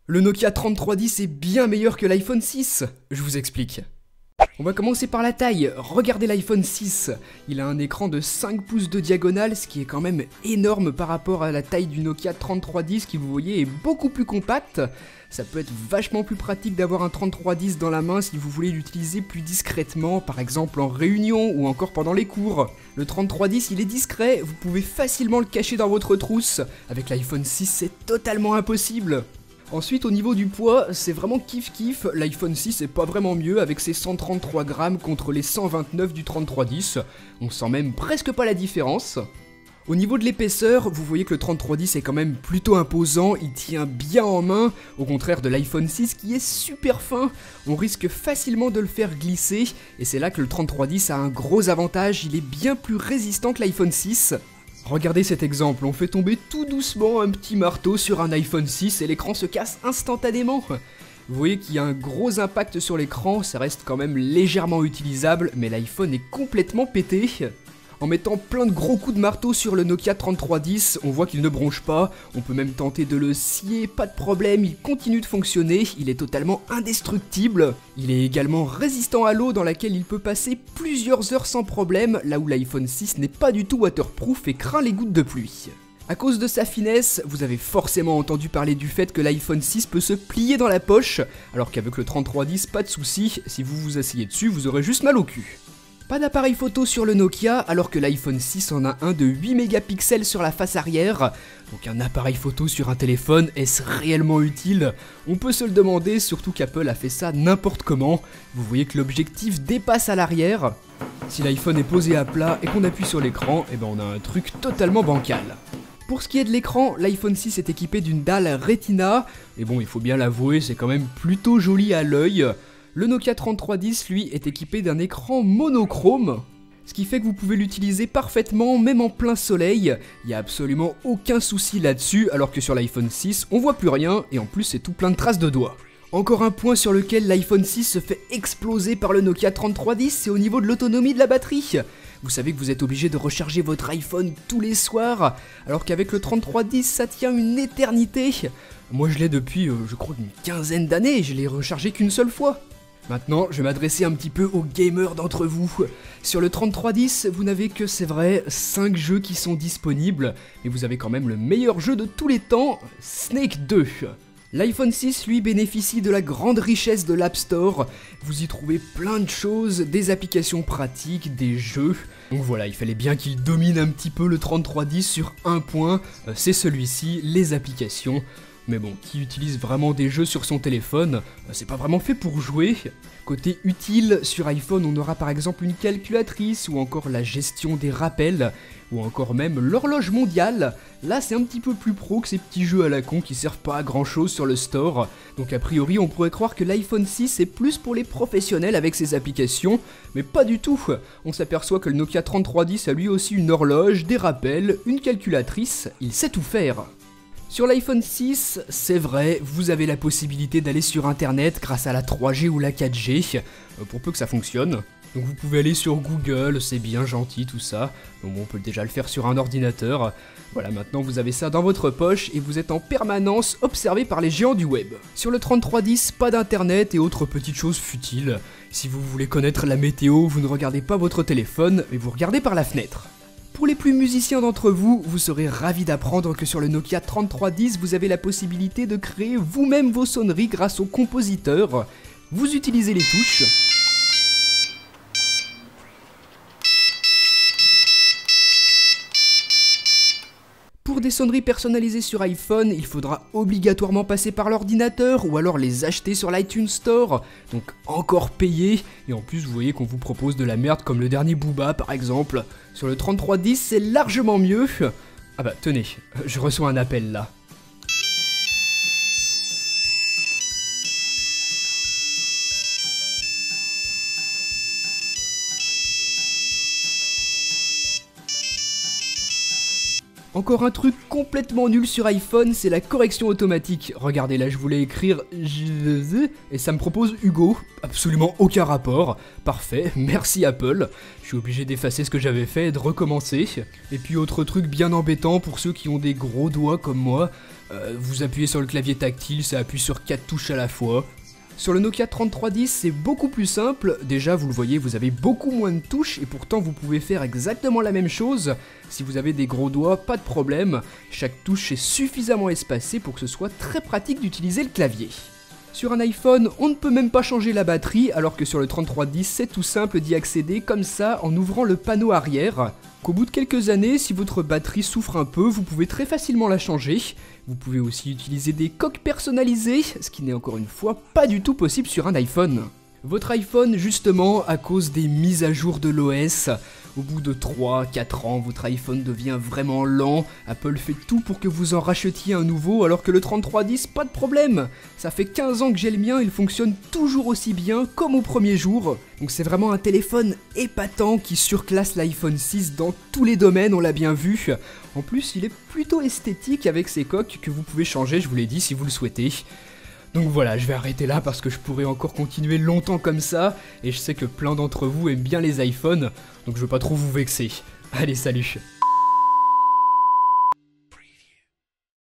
Le Nokia 3310 est bien meilleur que l'iPhone 6. Je vous explique. On va commencer par la taille. Regardez l'iPhone 6. Il a un écran de 5 pouces de diagonale, ce qui est quand même énorme par rapport à la taille du Nokia 3310 qui, vous voyez, est beaucoup plus compact. Ça peut être vachement plus pratique d'avoir un 3310 dans la main si vous voulez l'utiliser plus discrètement, par exemple en réunion ou encore pendant les cours. Le 3310, il est discret, vous pouvez facilement le cacher dans votre trousse. Avec l'iPhone 6, c'est totalement impossible. Ensuite, au niveau du poids, c'est vraiment kiff-kiff, l'iPhone 6 est pas vraiment mieux avec ses 133 grammes contre les 129 du 3310, on sent même presque pas la différence. Au niveau de l'épaisseur, vous voyez que le 3310 est quand même plutôt imposant, il tient bien en main, au contraire de l'iPhone 6 qui est super fin, on risque facilement de le faire glisser, et c'est là que le 3310 a un gros avantage, il est bien plus résistant que l'iPhone 6. Regardez cet exemple, on fait tomber tout doucement un petit marteau sur un iPhone 6 et l'écran se casse instantanément. Vous voyez qu'il y a un gros impact sur l'écran, ça reste quand même légèrement utilisable, mais l'iPhone est complètement pété. En mettant plein de gros coups de marteau sur le Nokia 3310, on voit qu'il ne bronche pas, on peut même tenter de le scier, pas de problème, il continue de fonctionner, il est totalement indestructible. Il est également résistant à l'eau dans laquelle il peut passer plusieurs heures sans problème, là où l'iPhone 6 n'est pas du tout waterproof et craint les gouttes de pluie. À cause de sa finesse, vous avez forcément entendu parler du fait que l'iPhone 6 peut se plier dans la poche, alors qu'avec le 3310, pas de souci, si vous vous asseyez dessus, vous aurez juste mal au cul. Pas d'appareil photo sur le Nokia, alors que l'iPhone 6 en a un de 8 mégapixels sur la face arrière. Donc un appareil photo sur un téléphone, est-ce réellement utile? On peut se le demander, surtout qu'Apple a fait ça n'importe comment. Vous voyez que l'objectif dépasse à l'arrière. Si l'iPhone est posé à plat et qu'on appuie sur l'écran, eh ben on a un truc totalement bancal. Pour ce qui est de l'écran, l'iPhone 6 est équipé d'une dalle Retina, et bon, il faut bien l'avouer, c'est quand même plutôt joli à l'œil. Le Nokia 3310, lui, est équipé d'un écran monochrome, ce qui fait que vous pouvez l'utiliser parfaitement, même en plein soleil. Il n'y a absolument aucun souci là-dessus, alors que sur l'iPhone 6, on voit plus rien, et en plus c'est tout plein de traces de doigts. Encore un point sur lequel l'iPhone 6 se fait exploser par le Nokia 3310, c'est au niveau de l'autonomie de la batterie. Vous savez que vous êtes obligé de recharger votre iPhone tous les soirs, alors qu'avec le 3310, ça tient une éternité. Moi je l'ai depuis, je crois, une quinzaine d'années, et je l'ai rechargé qu'une seule fois. Maintenant, je vais m'adresser un petit peu aux gamers d'entre vous. Sur le 3310, vous n'avez que, c'est vrai, 5 jeux qui sont disponibles, mais vous avez quand même le meilleur jeu de tous les temps, Snake 2. L'iPhone 6, lui, bénéficie de la grande richesse de l'App Store. Vous y trouvez plein de choses, des applications pratiques, des jeux. Donc voilà, il fallait bien qu'il domine un petit peu le 3310 sur un point, c'est celui-ci, les applications. Mais bon, qui utilise vraiment des jeux sur son téléphone, c'est pas vraiment fait pour jouer. Côté utile, sur iPhone on aura par exemple une calculatrice, ou encore la gestion des rappels, ou encore même l'horloge mondiale. Là c'est un petit peu plus pro que ces petits jeux à la con qui servent pas à grand chose sur le store. Donc a priori on pourrait croire que l'iPhone 6 est plus pour les professionnels avec ses applications, mais pas du tout. On s'aperçoit que le Nokia 3310 a lui aussi une horloge, des rappels, une calculatrice, il sait tout faire. Sur l'iPhone 6, c'est vrai, vous avez la possibilité d'aller sur internet grâce à la 3G ou la 4G, pour peu que ça fonctionne. Donc vous pouvez aller sur Google, c'est bien gentil tout ça, donc on peut déjà le faire sur un ordinateur. Voilà, maintenant vous avez ça dans votre poche et vous êtes en permanence observé par les géants du web. Sur le 3310, pas d'internet et autres petites choses futiles. Si vous voulez connaître la météo, vous ne regardez pas votre téléphone, mais vous regardez par la fenêtre. Pour les plus musiciens d'entre vous, vous serez ravis d'apprendre que sur le Nokia 3310, vous avez la possibilité de créer vous-même vos sonneries grâce au compositeur. Vous utilisez les touches. Pour des sonneries personnalisées sur iPhone, il faudra obligatoirement passer par l'ordinateur ou alors les acheter sur l'iTunes Store, donc encore payer, et en plus vous voyez qu'on vous propose de la merde comme le dernier Booba par exemple. Sur le 3310 c'est largement mieux. Ah bah tenez, je reçois un appel là. Encore un truc complètement nul sur iPhone, c'est la correction automatique. Regardez là, je voulais écrire et ça me propose Hugo. Absolument aucun rapport. Parfait, merci Apple. Je suis obligé d'effacer ce que j'avais fait et de recommencer. Et puis autre truc bien embêtant pour ceux qui ont des gros doigts comme moi, vous appuyez sur le clavier tactile, ça appuie sur 4 touches à la fois. Sur le Nokia 3310, c'est beaucoup plus simple. Déjà, vous le voyez, vous avez beaucoup moins de touches et pourtant vous pouvez faire exactement la même chose. Si vous avez des gros doigts, pas de problème. Chaque touche est suffisamment espacée pour que ce soit très pratique d'utiliser le clavier. Sur un iPhone, on ne peut même pas changer la batterie, alors que sur le 3310, c'est tout simple d'y accéder comme ça en ouvrant le panneau arrière. Qu'au bout de quelques années, si votre batterie souffre un peu, vous pouvez très facilement la changer. Vous pouvez aussi utiliser des coques personnalisées, ce qui n'est encore une fois pas du tout possible sur un iPhone. Votre iPhone, justement, à cause des mises à jour de l'OS, au bout de 3-4 ans, votre iPhone devient vraiment lent. Apple fait tout pour que vous en rachetiez un nouveau, alors que le 3310, pas de problème. Ça fait 15 ans que j'ai le mien, il fonctionne toujours aussi bien, comme au premier jour. Donc c'est vraiment un téléphone épatant qui surclasse l'iPhone 6 dans tous les domaines, on l'a bien vu. En plus, il est plutôt esthétique avec ses coques que vous pouvez changer, je vous l'ai dit, si vous le souhaitez. Donc voilà, je vais arrêter là parce que je pourrais encore continuer longtemps comme ça, et je sais que plein d'entre vous aiment bien les iPhones, donc je veux pas trop vous vexer. Allez, salut!